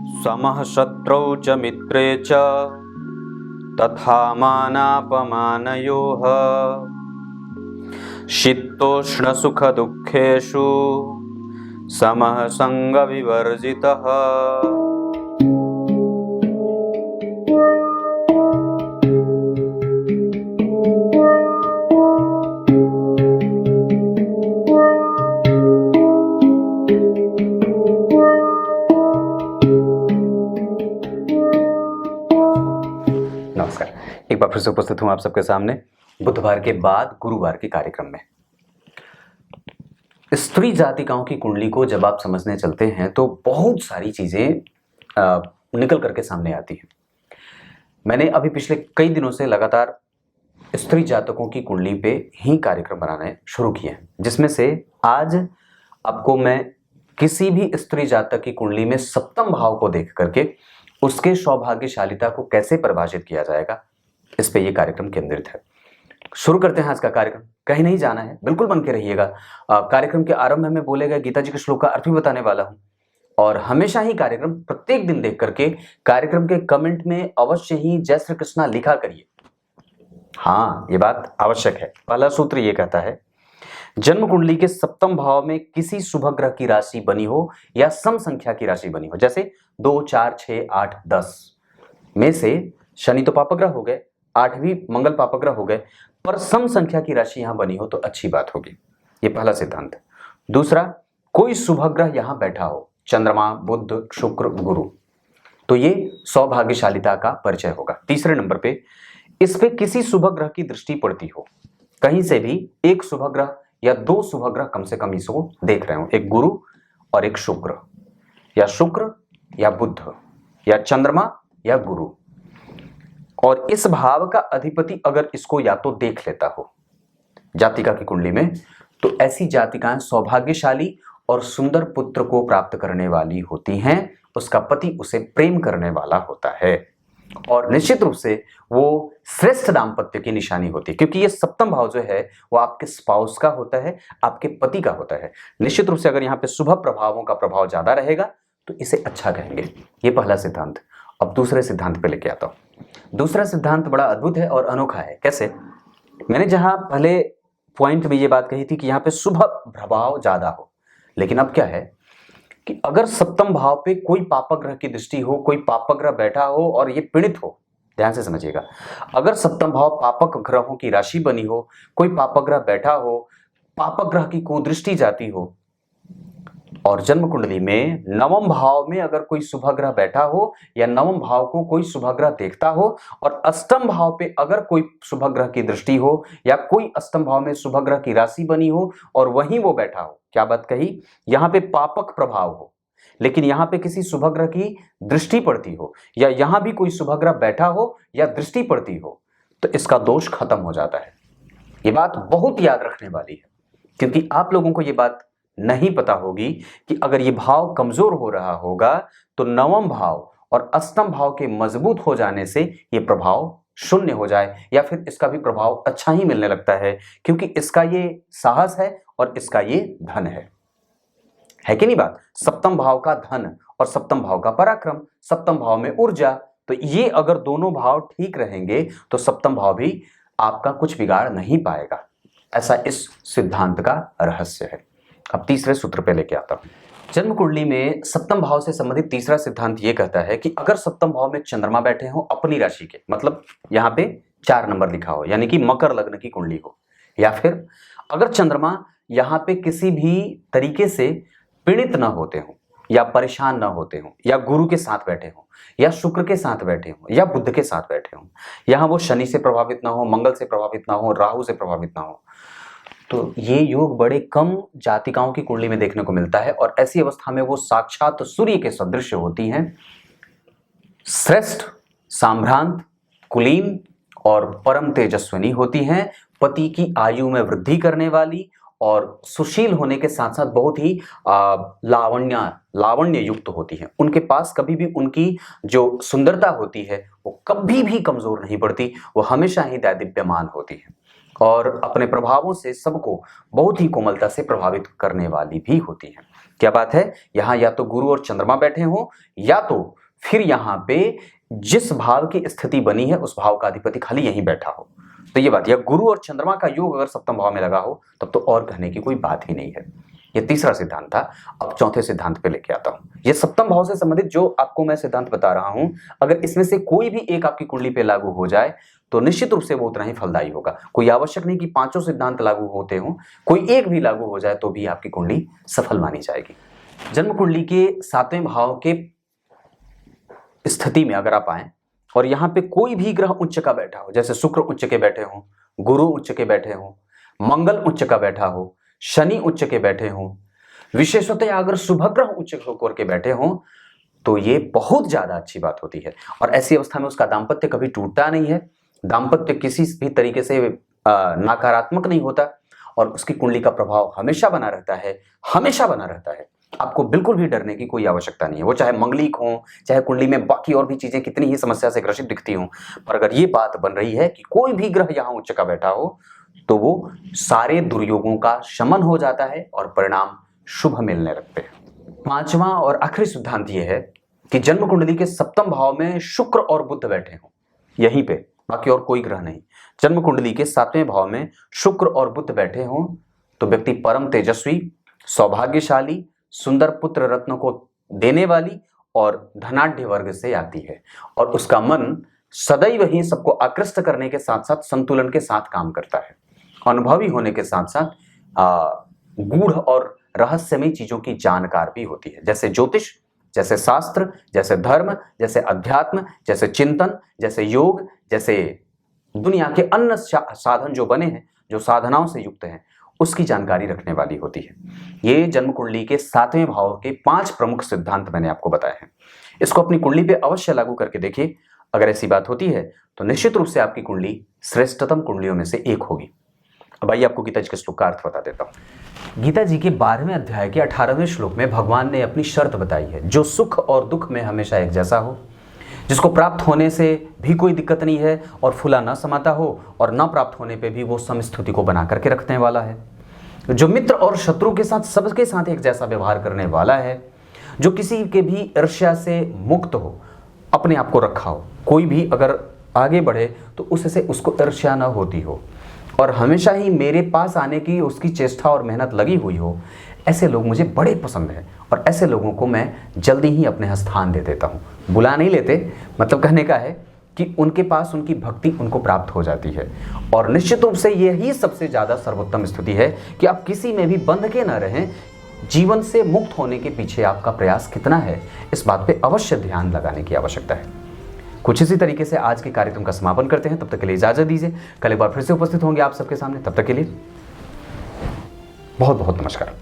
समः शत्रौ च मित्रे च तथा मानापमानयोः शीतोष्णसुखदुःखेषु समः संगविवर्जितः। नमस्कार, एक बार फिर से उपस्थित हूं आप सबके सामने बुधवार के बाद गुरुवार के कार्यक्रम में। स्त्री जातिकाओं की कुंडली को जब आप समझने चलते हैं तो बहुत सारी चीजें निकल करके सामने आती हैं। मैंने अभी पिछले कई दिनों से लगातार स्त्री जातकों की कुंडली पे ही कार्यक्रम बनाने शुरू किए हैं, जिसमें से आज आपको मैं किसी भी स्त्री जातक की कुंडली में सप्तम भाव को देख करके उसके सौभाग्यशालिता को कैसे परिभाषित किया जाएगा, इस पे ये कार्यक्रम केंद्रित है। शुरू करते हैं आज का कार्यक्रम। कहीं नहीं जाना है, बिल्कुल बन के रहिएगा। कार्यक्रम के आरंभ में मैं बोले गए गीता जी के श्लोक का अर्थ भी बताने वाला हूं, और हमेशा ही कार्यक्रम प्रत्येक दिन देख करके कार्यक्रम के कमेंट में अवश्य ही जय श्री कृष्णा लिखा करिए। हाँ, ये बात आवश्यक है। पहला सूत्र ये कहता है, जन्म कुंडली के सप्तम भाव में किसी शुभ ग्रह की राशि बनी हो या सम संख्या की राशि बनी हो, जैसे 2, 4, 6, 8, 10 में से शनि तो पापग्रह हो गए, 8वीं मंगल पापग्रह हो गए, पर सम संख्या की राशि यहां बनी हो तो अच्छी बात होगी। ये पहला सिद्धांत। दूसरा, कोई शुभ ग्रह यहां बैठा हो, चंद्रमा, बुध, शुक्र, गुरु, तो ये सौभाग्यशालिता का परिचय होगा। तीसरे नंबर पे, इस पे किसी शुभ ग्रह की दृष्टि पड़ती हो, कहीं से भी एक शुभ ग्रह या 2 शुभ ग्रह कम से कम इसको देख रहे हो, एक गुरु और एक शुक्र, या शुक्र या बुध या चंद्रमा या गुरु, और इस भाव का अधिपति अगर इसको या तो देख लेता हो जातिका की कुंडली में, तो ऐसी जातिकाएं सौभाग्यशाली और सुंदर पुत्र को प्राप्त करने वाली होती हैं। उसका पति उसे प्रेम करने वाला होता है और निश्चित रूप से वो श्रेष्ठ दाम्पत्य की निशानी होती है, क्योंकि ये सप्तम भाव जो है वो आपके स्पाउस का होता है, आपके पति का होता है। निश्चित रूप से अगर यहाँ पे शुभ प्रभावों का प्रभाव ज्यादा रहेगा तो इसे अच्छा कहेंगे। ये पहला सिद्धांत। अब दूसरे सिद्धांत पे लेके आता हूं। दूसरा सिद्धांत बड़ा अद्भुत है और अनोखा है। कैसे? मैंने जहां पहले पॉइंट में ये बात कही थी कि यहाँ पे शुभ प्रभाव ज्यादा हो, लेकिन अब क्या है कि अगर सप्तम भाव पे कोई पापग्रह की दृष्टि हो, कोई पापग्रह बैठा हो और ये पीड़ित हो, ध्यान से समझिएगा, अगर सप्तम भाव पापक ग्रहों की राशि बनी हो, कोई पापग्रह बैठा हो, पापग्रह की कुदृष्टि जाती हो, और जन्म कुंडली में नवम भाव में अगर कोई शुभ ग्रह बैठा हो या नवम भाव को कोई शुभ ग्रह देखता हो, और अष्टम भाव पे अगर कोई शुभ ग्रह की दृष्टि हो या कोई अष्टम भाव में शुभ ग्रह की राशि बनी हो और वहीं वो बैठा हो, क्या बात कही, यहां पे पापक प्रभाव हो, लेकिन यहां पे किसी शुभ ग्रह की दृष्टि पड़ती हो या यहां भी कोई शुभ ग्रह बैठा हो या दृष्टि पड़ती हो, तो इसका दोष खत्म हो जाता है। ये बात बहुत याद रखने वाली है, क्योंकि आप लोगों को ये बात नहीं पता होगी कि अगर ये भाव कमजोर हो रहा होगा तो नवम भाव और अष्टम भाव के मजबूत हो जाने से ये प्रभाव शून्य हो जाए, या फिर इसका भी प्रभाव अच्छा ही मिलने लगता है, क्योंकि इसका ये साहस है और इसका ये धन है कि नहीं बात? सप्तम भाव का धन और सप्तम भाव का पराक्रम, सप्तम भाव में ऊर्जा, तो ये अगर दोनों भाव ठीक रहेंगे तो सप्तम भाव भी आपका कुछ बिगाड़ नहीं पाएगा। ऐसा इस सिद्धांत का रहस्य है। अब तीसरे सूत्र पे लेके आता हूं। जन्म कुंडली में सप्तम भाव से संबंधित तीसरा सिद्धांत ये कहता है कि अगर सप्तम भाव में चंद्रमा बैठे हो अपनी राशि के, मतलब यहाँ पे 4 नंबर लिखा हो, यानी कि मकर लग्न की कुंडली हो, या फिर अगर चंद्रमा यहाँ पे किसी भी तरीके से पीड़ित न होते हो या परेशान न होते हो, या गुरु के साथ बैठे हो या शुक्र के साथ बैठे हो या बुध के साथ बैठे हो, यहाँ वो शनि से प्रभावित ना हो, मंगल से प्रभावित ना हो, राहु से प्रभावित ना हो, तो ये योग बड़े कम जातिकाओं की कुंडली में देखने को मिलता है। और ऐसी अवस्था में वो साक्षात सूर्य के सदृश होती हैं, श्रेष्ठ, साम्रांत, कुलीन और परम तेजस्विनी होती हैं, पति की आयु में वृद्धि करने वाली और सुशील होने के साथ साथ बहुत ही लावण्य युक्त होती हैं। उनके पास कभी भी उनकी जो सुंदरता होती है वो कभी भी कमजोर नहीं पड़ती, वो हमेशा ही दैदीप्यमान होती है और अपने प्रभावों से सबको बहुत ही कोमलता से प्रभावित करने वाली भी होती है। क्या बात है, यहां या तो गुरु और चंद्रमा बैठे हो, या तो फिर यहां पे जिस भाव की स्थिति बनी है उस भाव का अधिपति खाली यहीं बैठा हो। तो ये बात, या गुरु और चंद्रमा का योग अगर सप्तम भाव में लगा हो तब तो और कहने की कोई बात ही नहीं है। ये तीसरा सिद्धांत था। अब चौथे सिद्धांत पे लेके आता हूं। ये सप्तम भाव से संबंधित जो आपको मैं सिद्धांत बता रहा हूं, अगर इसमें से कोई भी एक आपकी कुंडली पे लागू हो जाए तो निश्चित रूप से वो उतना ही फलदायी होगा। कोई आवश्यक नहीं कि पांचों सिद्धांत लागू होते हों, कोई एक भी लागू हो जाए तो भी आपकी कुंडली सफल मानी जाएगी। जन्म कुंडली के 7वें भाव के स्थिति में अगर आप आए और यहां पे कोई भी ग्रह उच्च का बैठा हो, जैसे शुक्र उच्च के बैठे हो, गुरु उच्च के बैठे हो, मंगल उच्च का बैठा हो, शनि उच्च के बैठे हो, विशेषतः अगर शुभ ग्रह उच्च होकर के बैठे हो तो ये बहुत ज्यादा अच्छी बात होती है। और ऐसी अवस्था में उसका दाम्पत्य कभी टूटता नहीं है, दाम्पत्य किसी भी तरीके से नकारात्मक नहीं होता और उसकी कुंडली का प्रभाव हमेशा बना रहता है, हमेशा बना रहता है। आपको बिल्कुल भी डरने की कोई आवश्यकता नहीं है। वो चाहे मंगलिक हो, चाहे कुंडली में बाकी और भी चीजें कितनी ही समस्या से ग्रसित दिखती हों, पर अगर ये बात बन रही है कि कोई भी ग्रह यहां उच्च का बैठा हो तो वो सारे दुर्योगों का शमन हो जाता है और परिणाम शुभ मिलने लगते हैं। पांचवा और आखिरी सिद्धांत यह है कि जन्म कुंडली के सप्तम भाव में शुक्र और बुध बैठे हों, यहीं पे, बाकी और कोई ग्रह नहीं। जन्म कुंडली के 7वें भाव में शुक्र और बुध बैठे हों तो व्यक्ति परम तेजस्वी, सौभाग्यशाली, सुंदर पुत्र रत्न को देने वाली और धनाढ्य वर्ग से आती है और उसका मन सदैव ही सबको आकृष्ट करने के साथ साथ संतुलन के साथ काम करता है। अनुभवी होने के साथ साथ गूढ़ और रहस्यमय चीजों की जानकार भी होती है, जैसे ज्योतिष, जैसे शास्त्र, जैसे धर्म, जैसे अध्यात्म, जैसे चिंतन, जैसे योग, जैसे दुनिया के अन्य साधन जो बने हैं, जो साधनाओं से युक्त हैं, उसकी जानकारी रखने वाली होती है। ये जन्म कुंडली के 7वें भाव के 5 प्रमुख सिद्धांत मैंने आपको बताए हैं। इसको अपनी कुंडली पे अवश्य लागू करके देखिए। अगर ऐसी बात होती है तो निश्चित रूप से आपकी कुंडली श्रेष्ठतम कुंडलियों में से एक होगी। अब आइए आपको गीता जी के श्लोक का अर्थ बता देता हूं। गीता जी के 12वें अध्याय के 18वें श्लोक में भगवान ने अपनी शर्त बताई है, जो सुख और दुख में हमेशा एक जैसा हो, जिसको प्राप्त होने से भी कोई दिक्कत नहीं है और फूला न समाता हो और न प्राप्त होने पे भी वो समस्थिति को बना करके रखने वाला है, जो मित्र और शत्रु के साथ सबके साथ एक जैसा व्यवहार करने वाला है, जो किसी के भी ईर्ष्या से मुक्त हो, अपने आप को रखा हो, कोई भी अगर आगे बढ़े तो उससे उसको ईर्ष्या न होती हो और हमेशा ही मेरे पास आने की उसकी चेष्टा और मेहनत लगी हुई हो, ऐसे लोग मुझे बड़े पसंद हैं और ऐसे लोगों को मैं जल्दी ही अपने यहाँ स्थान दे देता हूँ। बुला नहीं लेते, मतलब कहने का है कि उनके पास उनकी भक्ति उनको प्राप्त हो जाती है। और निश्चित रूप से यही सबसे ज़्यादा सर्वोत्तम स्थिति है कि आप किसी में भी बंध के न रहें। जीवन से मुक्त होने के पीछे आपका प्रयास कितना है, इस बात पे अवश्य ध्यान लगाने की आवश्यकता है। कुछ इसी तरीके से आज के कार्यक्रम का समापन करते हैं। तब तक के लिए इजाजत दीजिए। कल एक बार फिर से उपस्थित होंगे आप सबके सामने। तब तक के लिए बहुत बहुत नमस्कार।